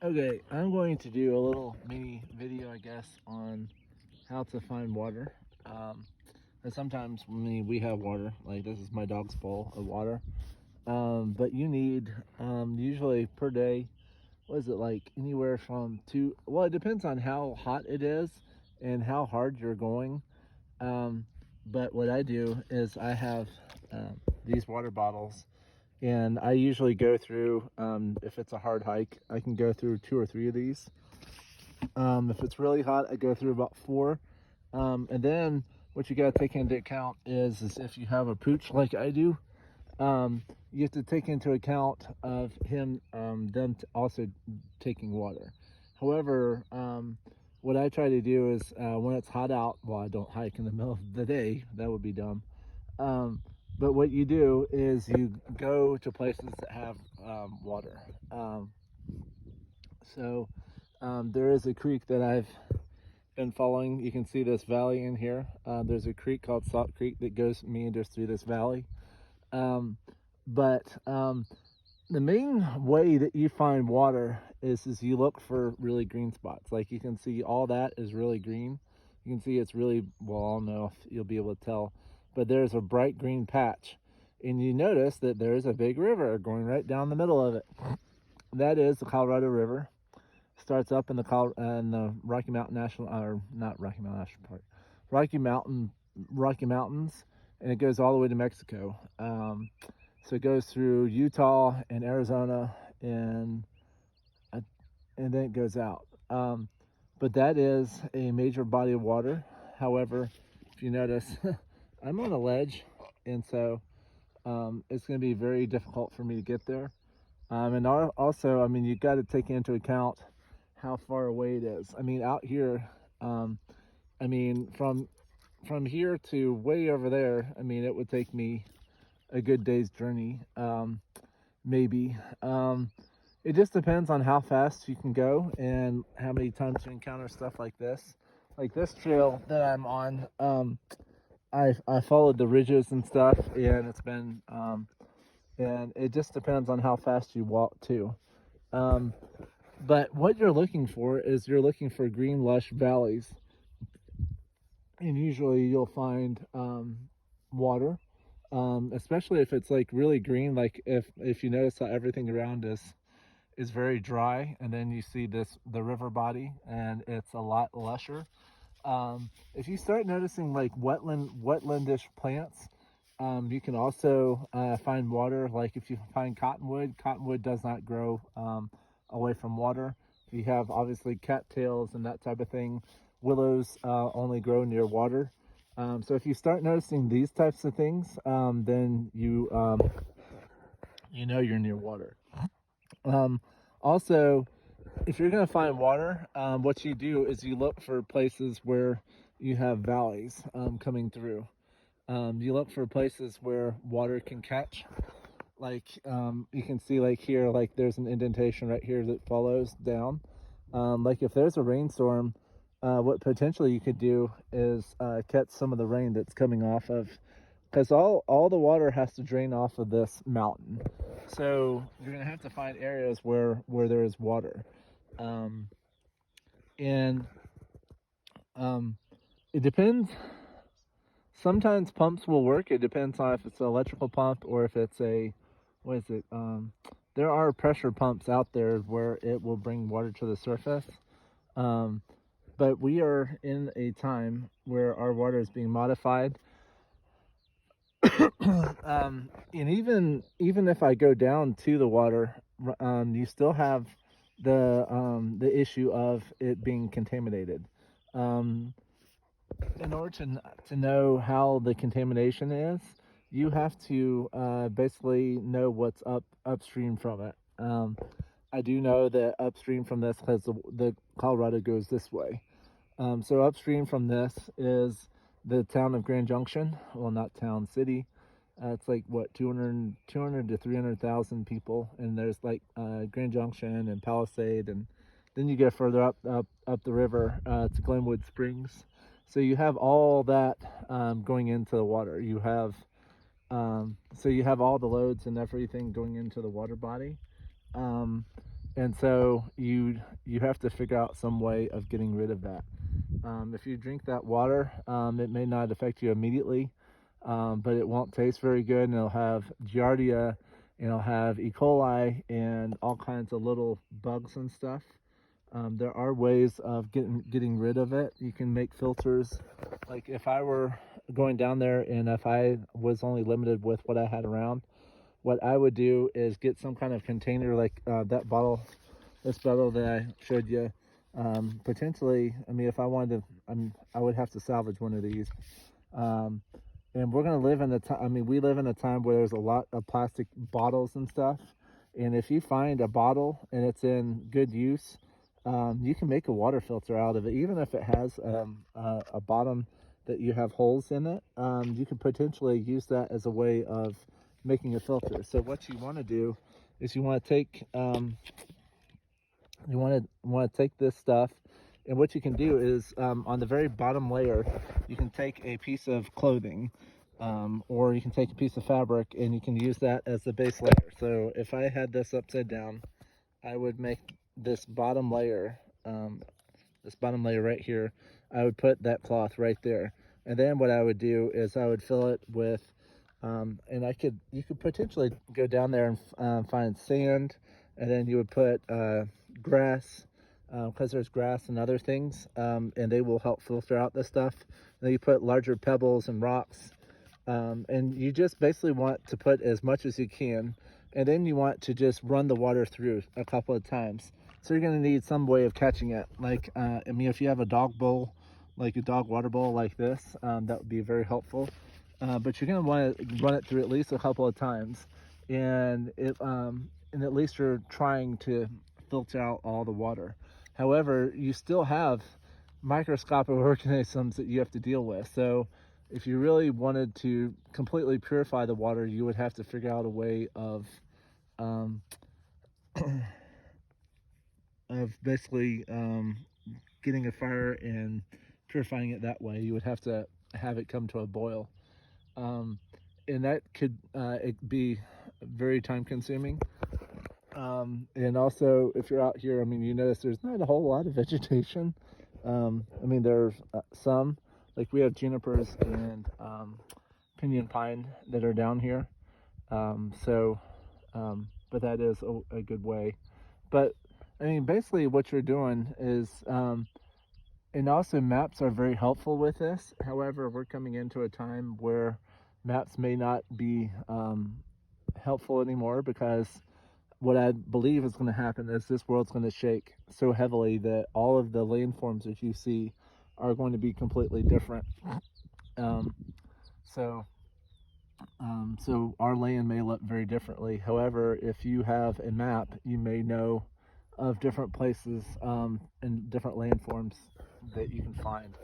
Okay, I'm going to do a little mini video, I guess, on how to find water. Um, and sometimes, we have water, like this is my dog's bowl of water. But you need, usually per day, what is it, like anywhere from two, well, it depends on how hot it is and how hard you're going. Um, but what I do is I have these water bottles, and I usually go through, if it's a hard hike, I can go through two or three of these. If it's really hot, I go through about four. And then what you got to take into account is if you have a pooch like I do, you have to take into account of them also taking water. However, what I try to do is when it's hot out, well, I don't hike in the middle of the day. That would be dumb. Um, but what you do is you go to places that have water. Um, so there is a creek that I've been following. You can see this valley in here. There's a creek called Salt Creek that meanders through this valley. Um, but the main way that you find water is you look for really green spots. Like you can see all that is really green. You can see it's really, well, I don't know if you'll be able to tell, but there's a bright green patch. And you notice that there's a big river going right down the middle of it. That is the Colorado River. Starts up in the Rocky Mountain National, or not Rocky Mountain National Park, Rocky Mountain, Rocky Mountains, and it goes all the way to Mexico. So it goes through Utah and Arizona, and uh, and then it goes out. But that is a major body of water. However, if you notice, I'm on a ledge, and so it's going to be very difficult for me to get there. And also, you got to take into account how far away it is. Out here, um, from here to way over there, it would take me a good day's journey, maybe. It just depends on how fast you can go and how many times you encounter stuff like this. Like this trail that I'm on, I followed the ridges and stuff, and and it just depends on how fast you walk too. Um, but what you're looking for is you're looking for green, lush valleys, and usually you'll find water, especially if it's like really green. Like if you notice how everything around is very dry, and then you see the river body, and it's a lot lusher. If you start noticing like wetlandish plants, you can also find water. Like if you find cottonwood does not grow away from water. If you have obviously cattails and that type of thing, willows only grow near water. So if you start noticing these types of things, then you know you're near water. Um, Also, if you're going to find water, what you do is you look for places where you have valleys coming through. You look for places where water can catch. Like you can see, like here, like there's an indentation right here that follows down. Like if there's a rainstorm, what potentially you could do is catch some of the rain that's coming off of, because all the water has to drain off of this mountain. So you're gonna have to find areas where there is water, um, and um, it depends. Sometimes pumps will work. It depends on if it's an electrical pump or if it's a, what is it? There are pressure pumps out there where it will bring water to the surface. Um, but we are in a time where our water is being modified. And even if I go down to the water, you still have the issue of it being contaminated. Um, in order to know how the contamination is, you have to basically know what's upstream from it. I do know that upstream from this, because the Colorado goes this way. So upstream from this is the town of Grand Junction. Well, not town, city. It's like what, 200 to 300,000 people, and there's like Grand Junction and Palisade, and then you go further up the river to Glenwood Springs. So you have all that going into the water. So you have all the loads and everything going into the water body. Um, And so you have to figure out some way of getting rid of that. If you drink that water, it may not affect you immediately, but it won't taste very good, and it'll have giardia, and it'll have E. coli and all kinds of little bugs and stuff. There are ways of getting rid of it. You can make filters. Like if I were going down there and if I was only limited with what I had around, what I would do is get some kind of container like that bottle, this bottle that I showed you. Potentially, I mean, if I wanted to, I would have to salvage one of these. Um, and we're gonna live in a time. I mean, we live in a time where there's a lot of plastic bottles and stuff. And if you find a bottle and it's in good use, you can make a water filter out of it, even if it has a bottom that you have holes in it. You can potentially use that as a way of making a filter. So what you want to do is you want to take take this stuff, and what you can do is on the very bottom layer, you can take a piece of clothing, or you can take a piece of fabric, and you can use that as the base layer. So if I had this upside down, I would make this bottom layer, right here. I would put that cloth right there, and then what I would do is I would fill it with, and you could potentially go down there and find sand, and then you would put grass, because there's grass and other things, and they will help filter out this stuff. And then you put larger pebbles and rocks, and you just basically want to put as much as you can, and then you want to just run the water through a couple of times. So you're going to need some way of catching it. Like, I mean, if you have a dog bowl, like a dog water bowl like this, that would be very helpful. But you're going to want to run it through at least a couple of times, and and at least you're trying to filter out all the water. However, you still have microscopic organisms that you have to deal with. So if you really wanted to completely purify the water, you would have to figure out a way um, of basically getting a fire and purifying it that way. You would have to have it come to a boil, um, and that could it be very time consuming. And also, if you're out here, I mean, you notice there's not a whole lot of vegetation. I mean, there's some, like we have junipers and pinyon pine that are down here. So, but that is a good way. But I mean, basically, what you're doing is, and also maps are very helpful with this. However, we're coming into a time where maps may not be helpful anymore, because what I believe is going to happen is this world's going to shake so heavily that all of the landforms that you see are going to be completely different. Um, so, so our land may look very differently. However, if you have a map, you may know of different places and different landforms that you can find.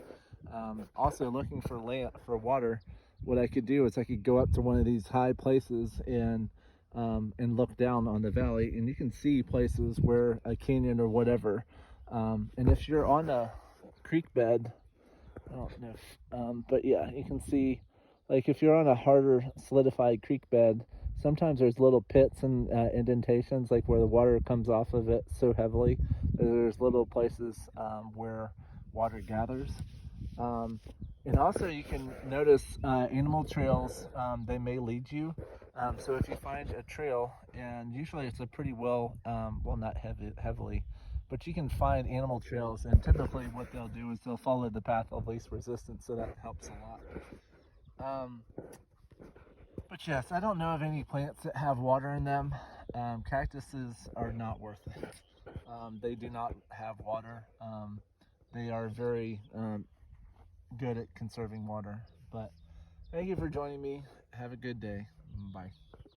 Also, looking for land for water, what I could do is I could go up to one of these high places and look down on the valley, and you can see places where a canyon or whatever. And if you're on a creek bed, I don't know, but yeah, you can see, like if you're on a harder solidified creek bed, sometimes there's little pits and indentations, like where the water comes off of it so heavily. There's little places where water gathers. Um, and also, you can notice animal trails, they may lead you. So if you find a trail, and usually it's a pretty well, not heavily, but you can find animal trails, and typically what they'll do is they'll follow the path of least resistance, so that helps a lot. But yes, I don't know of any plants that have water in them. Cactuses are not worth it. They do not have water. They are very good at conserving water. But thank you for joining me. Have a good day. Bye.